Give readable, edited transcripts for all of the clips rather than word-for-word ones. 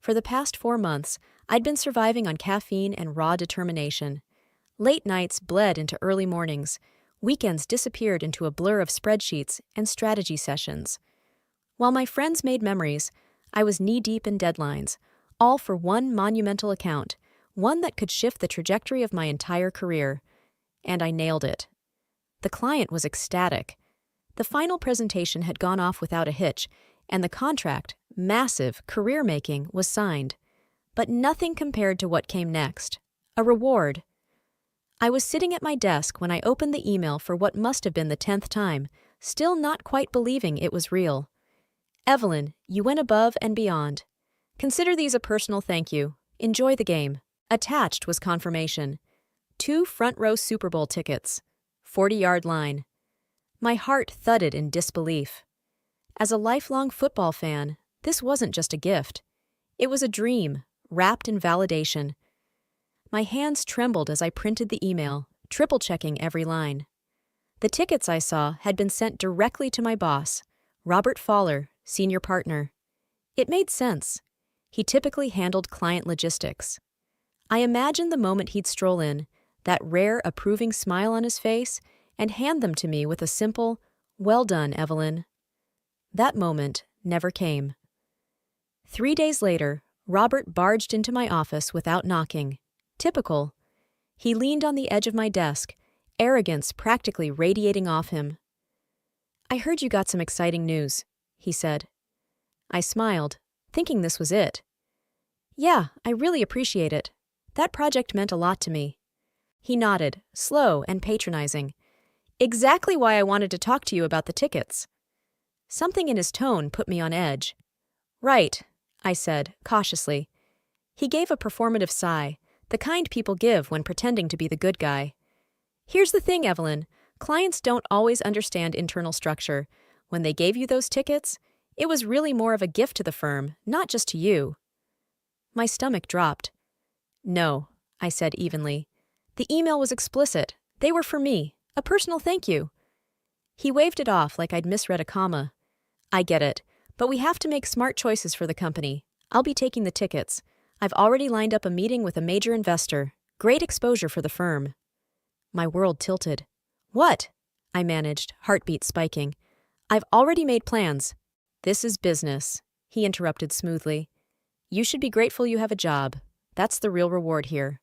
For the past 4 months, I'd been surviving on caffeine and raw determination. Late nights bled into early mornings. Weekends disappeared into a blur of spreadsheets and strategy sessions. While my friends made memories, I was knee-deep in deadlines, all for one monumental account, one that could shift the trajectory of my entire career. And I nailed it. The client was ecstatic. The final presentation had gone off without a hitch, and the contract, massive, career-making, was signed. But nothing compared to what came next. A reward. I was sitting at my desk when I opened the email for what must have been the 10th time, still not quite believing it was real. Evelyn, you went above and beyond. Consider these a personal thank you. Enjoy the game. Attached was confirmation. 2 front-row Super Bowl tickets. 40-yard line. My heart thudded in disbelief. As a lifelong football fan, this wasn't just a gift. It was a dream, wrapped in validation. My hands trembled as I printed the email, triple-checking every line. The tickets I saw had been sent directly to my boss, Robert Fowler, senior partner. It made sense. He typically handled client logistics. I imagined the moment he'd stroll in, that rare, approving smile on his face, and hand them to me with a simple, "Well done, Evelyn." That moment never came. 3 days later, Robert barged into my office without knocking. Typical. He leaned on the edge of my desk, arrogance practically radiating off him. "I heard you got some exciting news," he said. I smiled, thinking this was it. "Yeah, I really appreciate it. That project meant a lot to me." He nodded, slow and patronizing. "Exactly why I wanted to talk to you about the tickets." Something in his tone put me on edge. "Right," I said, cautiously. He gave a performative sigh, the kind people give when pretending to be the good guy. "Here's the thing, Evelyn. Clients don't always understand internal structure. When they gave you those tickets, it was really more of a gift to the firm, not just to you." My stomach dropped. "No," I said evenly. "The email was explicit. They were for me. A personal thank you." He waved it off like I'd misread a comma. "I get it, but we have to make smart choices for the company. I'll be taking the tickets. I've already lined up a meeting with a major investor. Great exposure for the firm." My world tilted. "What?" I managed, heartbeat spiking. "I've already made plans." "This is business," he interrupted smoothly. "You should be grateful you have a job. That's the real reward here."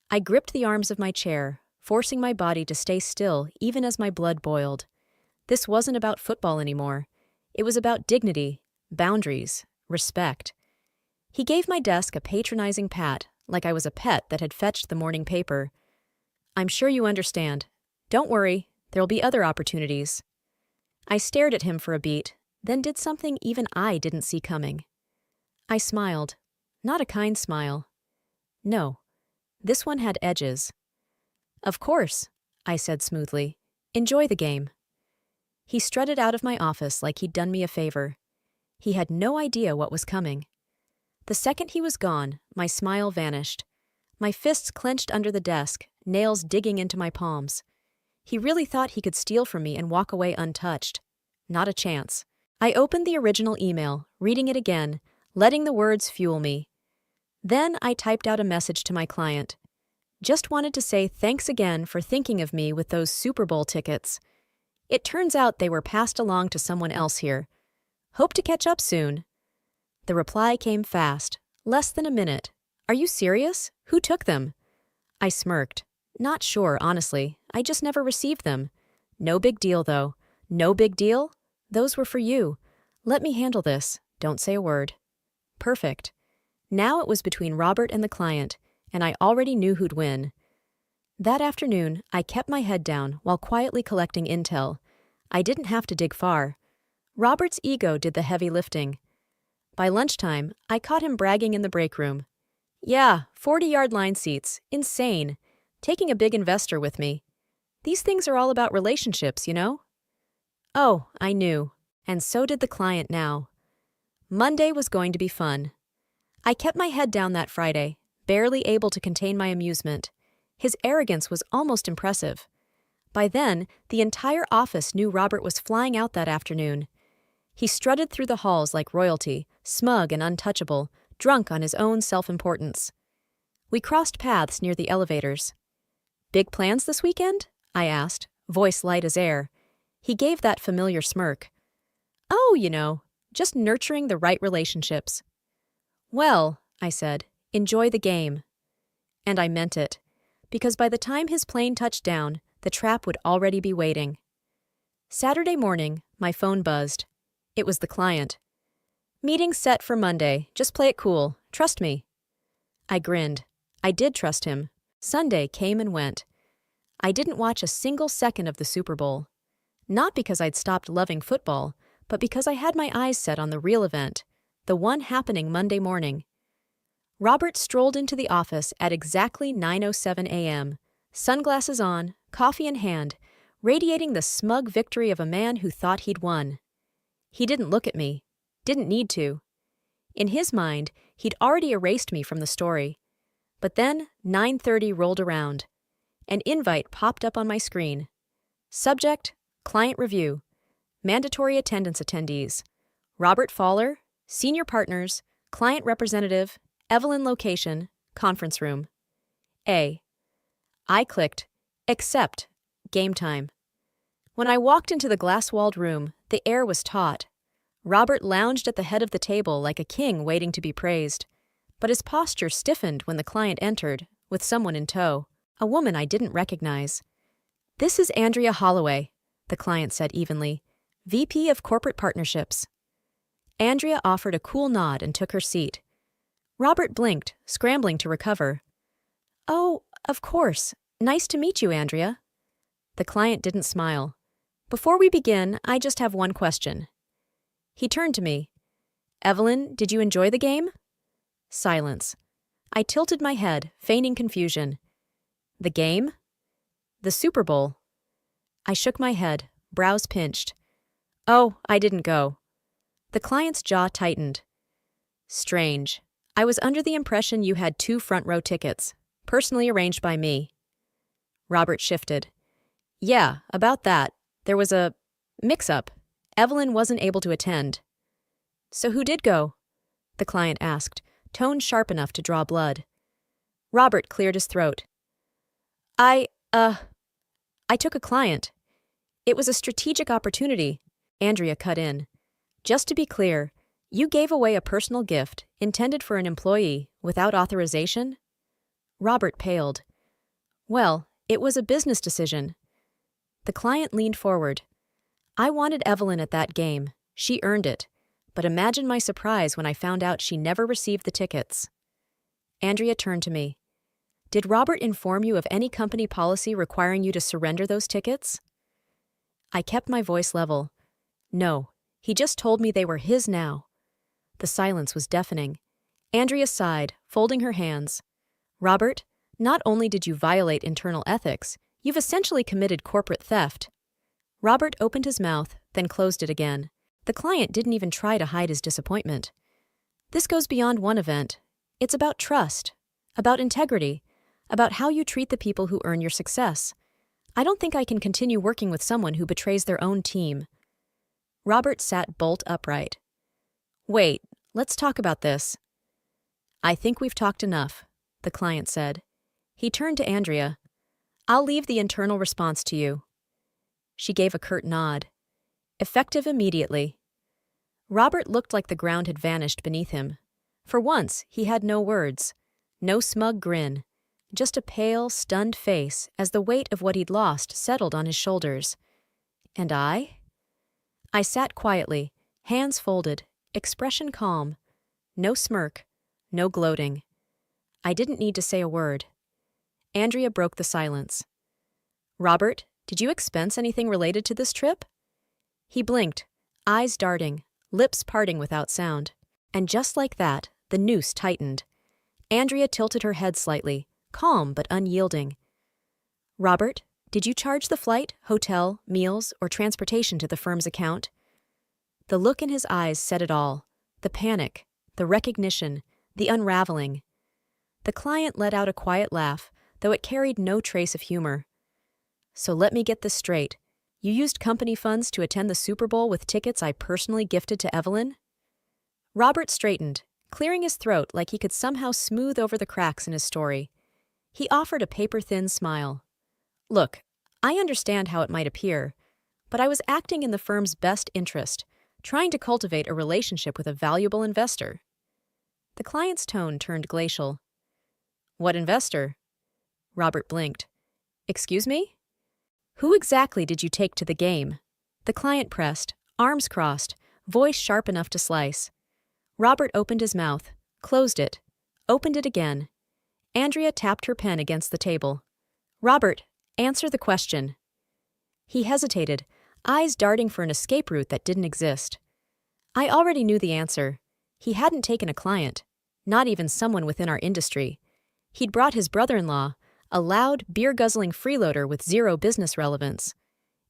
I gripped the arms of my chair, forcing my body to stay still even as my blood boiled. This wasn't about football anymore. It was about dignity, boundaries, respect. He gave my desk a patronizing pat, like I was a pet that had fetched the morning paper. "I'm sure you understand. Don't worry, there'll be other opportunities." I stared at him for a beat, then did something even I didn't see coming. I smiled. Not a kind smile. No, this one had edges. "Of course," I said smoothly. "Enjoy the game." He strutted out of my office like he'd done me a favor. He had no idea what was coming. The second he was gone, my smile vanished. My fists clenched under the desk, nails digging into my palms. He really thought he could steal from me and walk away untouched. Not a chance. I opened the original email, reading it again, letting the words fuel me. Then I typed out a message to my client. "Just wanted to say thanks again for thinking of me with those Super Bowl tickets. It turns out they were passed along to someone else here. Hope to catch up soon." The reply came fast, less than a minute. "Are you serious? Who took them?" I smirked. "Not sure, honestly. I just never received them." "No big deal, though." "No big deal? Those were for you. Let me handle this. Don't say a word." Perfect. Now it was between Robert and the client, and I already knew who'd win. That afternoon, I kept my head down while quietly collecting intel. I didn't have to dig far. Robert's ego did the heavy lifting. By lunchtime, I caught him bragging in the break room. "Yeah, 40-yard line seats. Insane. Taking a big investor with me. These things are all about relationships, you know?" Oh, I knew. And so did the client now. Monday was going to be fun. I kept my head down that Friday, barely able to contain my amusement. His arrogance was almost impressive. By then, the entire office knew Robert was flying out that afternoon. He strutted through the halls like royalty, smug and untouchable, drunk on his own self-importance. We crossed paths near the elevators. "Big plans this weekend?" I asked, voice light as air. He gave that familiar smirk. "Oh, just nurturing the right relationships." "Well," I said, "enjoy the game." And I meant it, because by the time his plane touched down, the trap would already be waiting. Saturday morning, my phone buzzed. It was the client. "Meeting set for Monday. Just play it cool. Trust me." I grinned. I did trust him. Sunday came and went. I didn't watch a single second of the Super Bowl. Not because I'd stopped loving football, but because I had my eyes set on the real event, the one happening Monday morning. Robert strolled into the office at exactly 9:07 a.m., sunglasses on, coffee in hand, radiating the smug victory of a man who thought he'd won. He didn't look at me. Didn't need to. In his mind, he'd already erased me from the story. But then 9:30 rolled around. An invite popped up on my screen. Subject, client review. Mandatory attendance attendees. Robert Fowler, senior partners, client representative, Evelyn location, conference room. A. I clicked, accept, game time. When I walked into the glass-walled room, the air was taut. Robert lounged at the head of the table like a king waiting to be praised. But his posture stiffened when the client entered, with someone in tow, a woman I didn't recognize. "This is Andrea Holloway," the client said evenly, "VP of Corporate Partnerships." Andrea offered a cool nod and took her seat. Robert blinked, scrambling to recover. "Oh, of course. Nice to meet you, Andrea." The client didn't smile. "Before we begin, I just have one question." He turned to me. "Evelyn, did you enjoy the game?" Silence. I tilted my head, feigning confusion. "The game?" "The Super Bowl." I shook my head, brows pinched. "Oh, I didn't go." The client's jaw tightened. "Strange. I was under the impression you had 2 front-row tickets, personally arranged by me." Robert shifted. "Yeah, about that. There was a mix-up. Evelyn wasn't able to attend." "So who did go?" the client asked, tone sharp enough to draw blood. Robert cleared his throat. I took a client. It was a strategic opportunity." Andrea cut in. "Just to be clear, you gave away a personal gift intended for an employee without authorization?" Robert paled. "Well, it was a business decision." The client leaned forward. "I wanted Evelyn at that game. She earned it. But imagine my surprise when I found out she never received the tickets." Andrea turned to me. "Did Robert inform you of any company policy requiring you to surrender those tickets?" I kept my voice level. "No, he just told me they were his now." The silence was deafening. Andrea sighed, folding her hands. "Robert, not only did you violate internal ethics, you've essentially committed corporate theft." Robert opened his mouth, then closed it again. The client didn't even try to hide his disappointment. "This goes beyond one event. It's about trust, about integrity, about how you treat the people who earn your success. I don't think I can continue working with someone who betrays their own team." Robert sat bolt upright. "Wait, let's talk about this." "I think we've talked enough," the client said. He turned to Andrea. "I'll leave the internal response to you." She gave a curt nod. "Effective immediately." Robert looked like the ground had vanished beneath him. For once, he had no words, no smug grin, just a pale, stunned face as the weight of what he'd lost settled on his shoulders. And I? I sat quietly, hands folded, expression calm. No smirk, no gloating. I didn't need to say a word. Andrea broke the silence. "Robert, did you expense anything related to this trip?" He blinked, eyes darting, lips parting without sound. And just like that, the noose tightened. Andrea tilted her head slightly, calm but unyielding. "Robert, did you charge the flight, hotel, meals, or transportation to the firm's account?" The look in his eyes said it all. The panic, the recognition, the unraveling. The client let out a quiet laugh, though it carried no trace of humor. "So let me get this straight. You used company funds to attend the Super Bowl with tickets I personally gifted to Evelyn?" Robert straightened, clearing his throat like he could somehow smooth over the cracks in his story. He offered a paper-thin smile. "Look, I understand how it might appear, but I was acting in the firm's best interest, trying to cultivate a relationship with a valuable investor." The client's tone turned glacial. "What investor?" Robert blinked. "Excuse me? Who exactly did you take to the game?" The client pressed, arms crossed, voice sharp enough to slice. Robert opened his mouth, closed it, opened it again. Andrea tapped her pen against the table. "Robert, answer the question." He hesitated, eyes darting for an escape route that didn't exist. I already knew the answer. He hadn't taken a client, not even someone within our industry. He'd brought his brother-in-law, a loud, beer-guzzling freeloader with zero business relevance.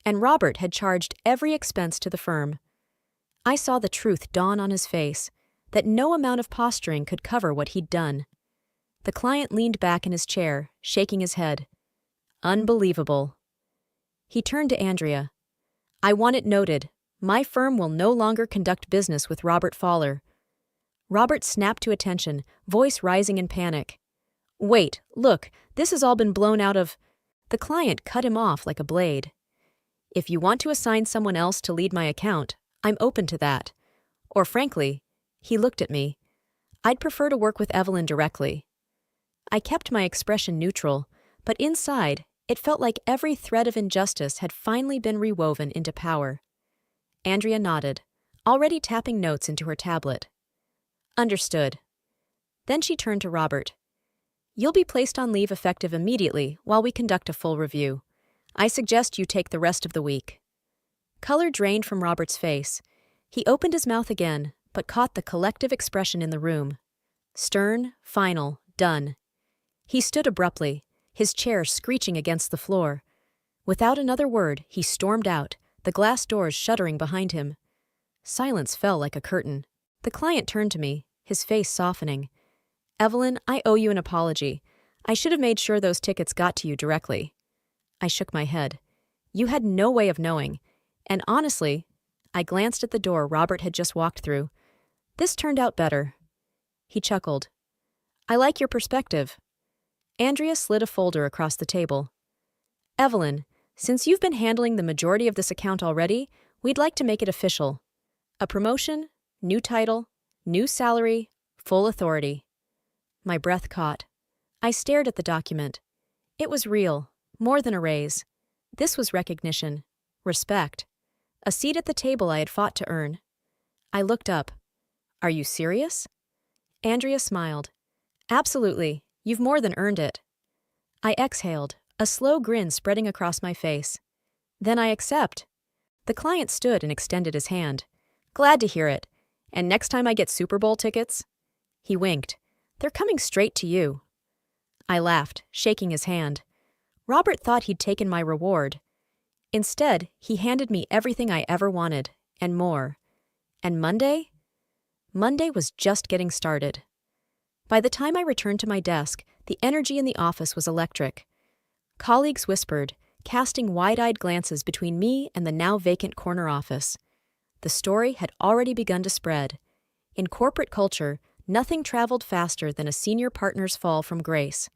And Robert had charged every expense to the firm. I saw the truth dawn on his face, that no amount of posturing could cover what he'd done. The client leaned back in his chair, shaking his head. "Unbelievable." He turned to Andrea. "I want it noted. My firm will no longer conduct business with Robert Fowler." Robert snapped to attention, voice rising in panic. "Wait, look, this has all been blown out of—" The client cut him off like a blade. "If you want to assign someone else to lead my account, I'm open to that. Or frankly," he looked at me, "I'd prefer to work with Evelyn directly." I kept my expression neutral, but inside, it felt like every thread of injustice had finally been rewoven into power. Andrea nodded, already tapping notes into her tablet. "Understood." Then she turned to Robert. "You'll be placed on leave effective immediately while we conduct a full review. I suggest you take the rest of the week." Color drained from Robert's face. He opened his mouth again, but caught the collective expression in the room. Stern, final, done. He stood abruptly, his chair screeching against the floor. Without another word, he stormed out, the glass doors shuddering behind him. Silence fell like a curtain. The client turned to me, his face softening. "Evelyn, I owe you an apology. I should have made sure those tickets got to you directly." I shook my head. "You had no way of knowing. And honestly," I glanced at the door Robert had just walked through, "this turned out better." He chuckled. "I like your perspective." Andrea slid a folder across the table. "Evelyn, since you've been handling the majority of this account already, we'd like to make it official. A promotion, new title, new salary, full authority." My breath caught. I stared at the document. It was real, more than a raise. This was recognition, respect, a seat at the table I had fought to earn. I looked up. "Are you serious?" Andrea smiled. "Absolutely. You've more than earned it." I exhaled, a slow grin spreading across my face. "Then I accept." The client stood and extended his hand. "Glad to hear it. And next time I get Super Bowl tickets?" He winked. "They're coming straight to you." I laughed, shaking his hand. Robert thought he'd taken my reward. Instead, he handed me everything I ever wanted, and more. And Monday? Monday was just getting started. By the time I returned to my desk, the energy in the office was electric. Colleagues whispered, casting wide-eyed glances between me and the now vacant corner office. The story had already begun to spread. In corporate culture, nothing traveled faster than a senior partner's fall from grace.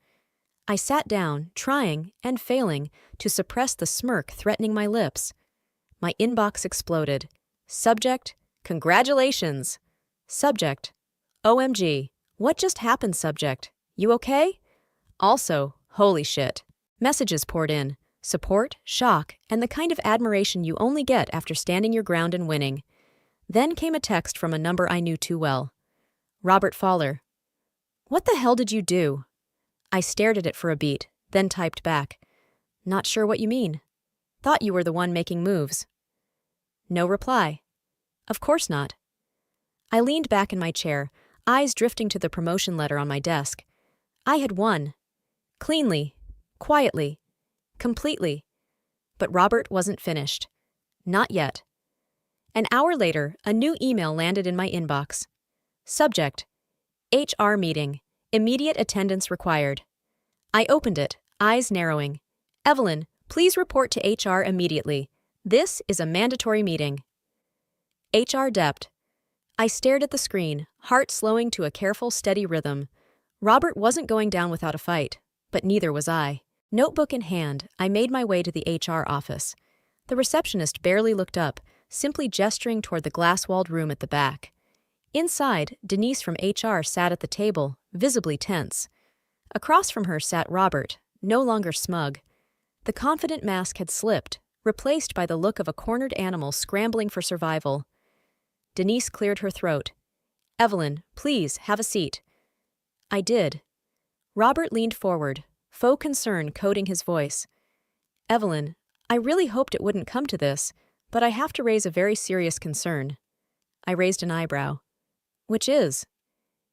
I sat down, trying, and failing, to suppress the smirk threatening my lips. My inbox exploded. Subject, "Congratulations." Subject, "OMG. What just happened, subject? You okay?" Also, "Holy shit." Messages poured in. Support, shock, and the kind of admiration you only get after standing your ground and winning. Then came a text from a number I knew too well. Robert Fowler. "What the hell did you do?" I stared at it for a beat, then typed back. "Not sure what you mean. Thought you were the one making moves." No reply. Of course not. I leaned back in my chair, eyes drifting to the promotion letter on my desk. I had won. Cleanly, quietly, completely. But Robert wasn't finished. Not yet. An hour later, a new email landed in my inbox. Subject, HR meeting. Immediate attendance required. I opened it, eyes narrowing. "Evelyn, please report to HR immediately. This is a mandatory meeting." HR dept. I stared at the screen, heart slowing to a careful, steady rhythm. Robert wasn't going down without a fight, but neither was I. Notebook in hand, I made my way to the HR office. The receptionist barely looked up, simply gesturing toward the glass-walled room at the back. Inside, Denise from HR sat at the table, visibly tense. Across from her sat Robert, no longer smug. The confident mask had slipped, replaced by the look of a cornered animal scrambling for survival. Denise cleared her throat. "Evelyn, please, have a seat." I did. Robert leaned forward, faux concern coating his voice. "Evelyn, I really hoped it wouldn't come to this, but I have to raise a very serious concern." I raised an eyebrow. "Which is?"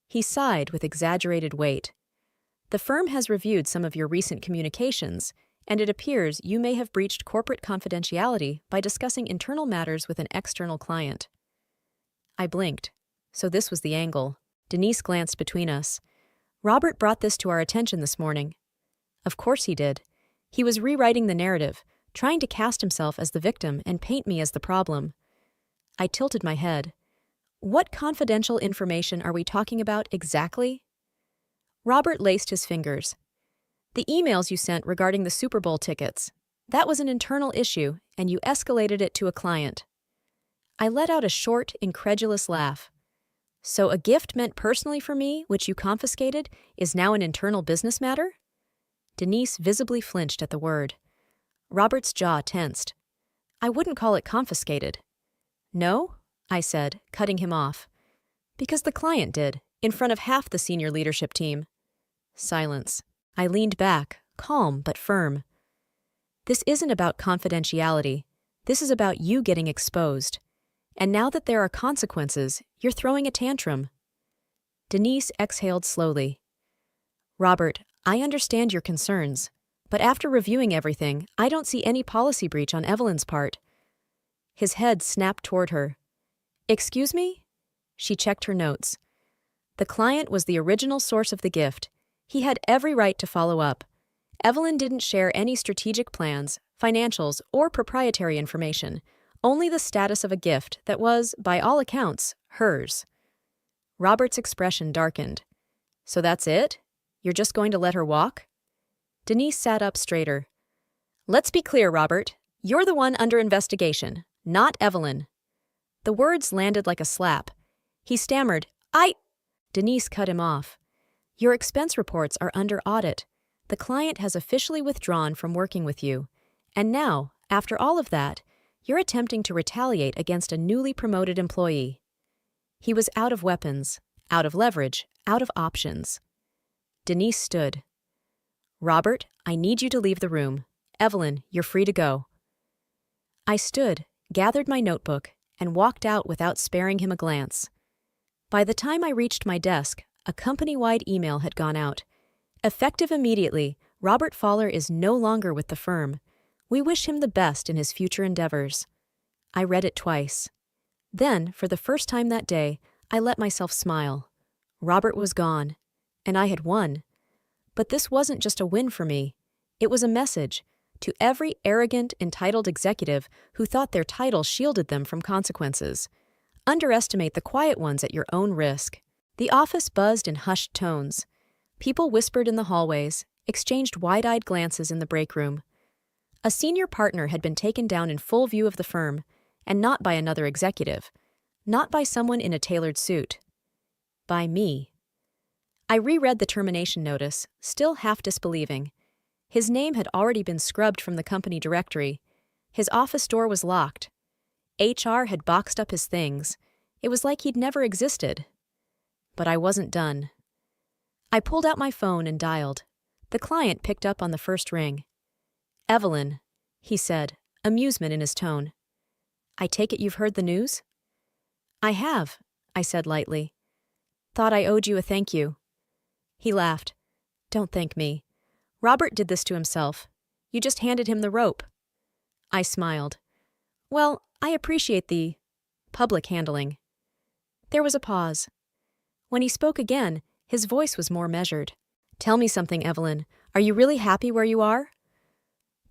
He sighed with exaggerated weight. "The firm has reviewed some of your recent communications, and it appears you may have breached corporate confidentiality by discussing internal matters with an external client." I blinked. So this was the angle. Denise glanced between us. "Robert brought this to our attention this morning." Of course he did. He was rewriting the narrative, trying to cast himself as the victim and paint me as the problem. I tilted my head. "What confidential information are we talking about exactly?" Robert laced his fingers. "The emails you sent regarding the Super Bowl tickets. That was an internal issue, and you escalated it to a client." I let out a short, incredulous laugh. "So a gift meant personally for me, which you confiscated, is now an internal business matter?" Denise visibly flinched at the word. Robert's jaw tensed. "I wouldn't call it confiscated." "No?" I said, cutting him off. "Because the client did, in front of half the senior leadership team." Silence. I leaned back, calm but firm. "This isn't about confidentiality. This is about you getting exposed. And now that there are consequences, you're throwing a tantrum." Denise exhaled slowly. "Robert, I understand your concerns, but after reviewing everything, I don't see any policy breach on Evelyn's part." His head snapped toward her. "Excuse me?" She checked her notes. The client was the original source of the gift. He had every right to follow up. Evelyn didn't share any strategic plans, financials, or proprietary information. Only the status of a gift that was, by all accounts, hers. Robert's expression darkened. "So that's it? You're just going to let her walk?" Denise sat up straighter. "Let's be clear, Robert. You're the one under investigation, not Evelyn." The words landed like a slap. He stammered, Denise cut him off. "Your expense reports are under audit. The client has officially withdrawn from working with you. And now, after all of that, you're attempting to retaliate against a newly promoted employee." He was out of weapons, out of leverage, out of options. Denise stood. "Robert, I need you to leave the room. Evelyn, you're free to go." I stood, gathered my notebook, and walked out without sparing him a glance. By the time I reached my desk, a company-wide email had gone out. "Effective immediately, Robert Fowler is no longer with the firm. We wish him the best in his future endeavors." I read it twice. Then, for the first time that day, I let myself smile. Robert was gone, and I had won. But this wasn't just a win for me. It was a message to every arrogant, entitled executive who thought their title shielded them from consequences. Underestimate the quiet ones at your own risk. The office buzzed in hushed tones. People whispered in the hallways, exchanged wide-eyed glances in the break room. A senior partner had been taken down in full view of the firm, and not by another executive, not by someone in a tailored suit. By me. I reread the termination notice, still half disbelieving. His name had already been scrubbed from the company directory. His office door was locked. HR had boxed up his things. It was like he'd never existed. But I wasn't done. I pulled out my phone and dialed. The client picked up on the first ring. "Evelyn," he said, amusement in his tone. "I take it you've heard the news?" "I have," I said lightly. "Thought I owed you a thank you." He laughed. "Don't thank me. Robert did this to himself. You just handed him the rope." I smiled. "Well, I appreciate the public handling." There was a pause. When he spoke again, his voice was more measured. "Tell me something, Evelyn. Are you really happy where you are?"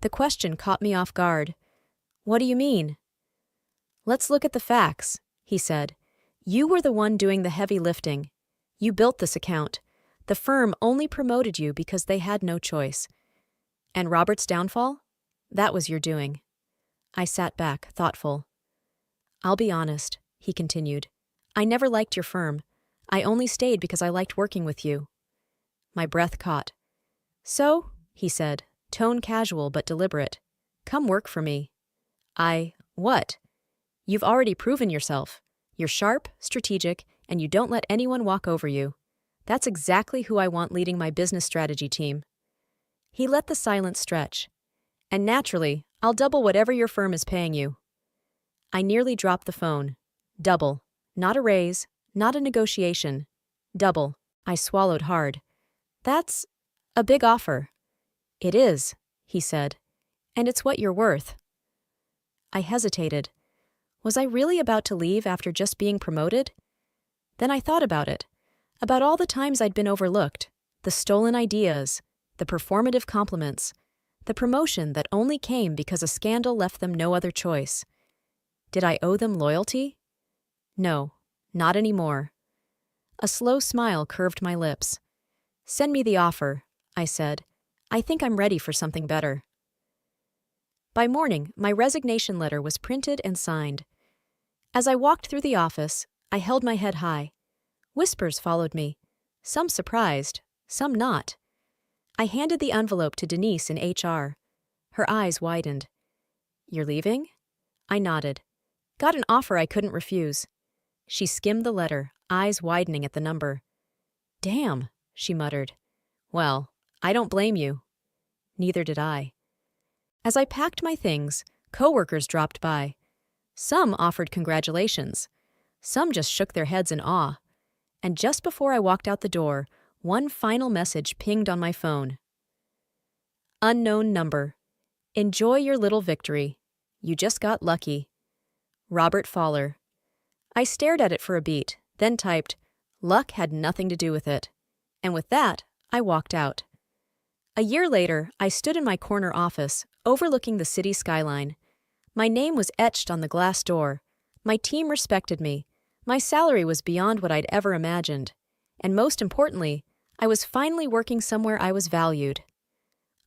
The question caught me off guard. "What do you mean?" "Let's look at the facts," he said. You were the one doing the heavy lifting. You built this account. The firm only promoted you because they had no choice. And Robert's downfall? That was your doing. I sat back, thoughtful. I'll be honest, he continued. I never liked your firm. I only stayed because I liked working with you. My breath caught. So, he said, tone casual but deliberate, come work for me. What? You've already proven yourself. You're sharp, strategic, and you don't let anyone walk over you. That's exactly who I want leading my business strategy team. He let the silence stretch. And naturally, I'll double whatever your firm is paying you. I nearly dropped the phone. Double. Not a raise, not a negotiation. Double. I swallowed hard. That's a big offer. It is, he said. And it's what you're worth. I hesitated. Was I really about to leave after just being promoted? Then I thought about it. About all the times I'd been overlooked. The stolen ideas. The performative compliments. The promotion that only came because a scandal left them no other choice. Did I owe them loyalty? No, not anymore. A slow smile curved my lips. Send me the offer, I said. I think I'm ready for something better. By morning, my resignation letter was printed and signed. As I walked through the office, I held my head high. Whispers followed me, some surprised, some not. I handed the envelope to Denise in HR. Her eyes widened. You're leaving? I nodded. Got an offer I couldn't refuse. She skimmed the letter, eyes widening at the number. Damn, she muttered. Well, I don't blame you. Neither did I. As I packed my things, coworkers dropped by. Some offered congratulations. Some just shook their heads in awe. And just before I walked out the door, one final message pinged on my phone. Unknown number. Enjoy your little victory. You just got lucky. Robert Fowler. I stared at it for a beat, then typed, luck had nothing to do with it. And with that, I walked out. A year later, I stood in my corner office, overlooking the city skyline. My name was etched on the glass door. My team respected me. My salary was beyond what I'd ever imagined. And most importantly, I was finally working somewhere I was valued.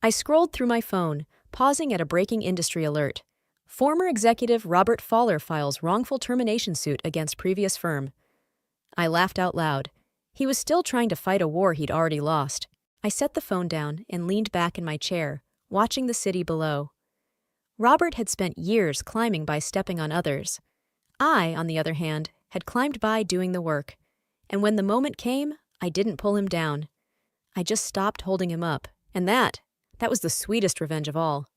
I scrolled through my phone, pausing at a breaking industry alert. Former executive Robert Fowler files wrongful termination suit against previous firm. I laughed out loud. He was still trying to fight a war he'd already lost. I set the phone down and leaned back in my chair, watching the city below. Robert had spent years climbing by stepping on others. I, on the other hand, had climbed by doing the work. And when the moment came, I didn't pull him down. I just stopped holding him up, and that was the sweetest revenge of all.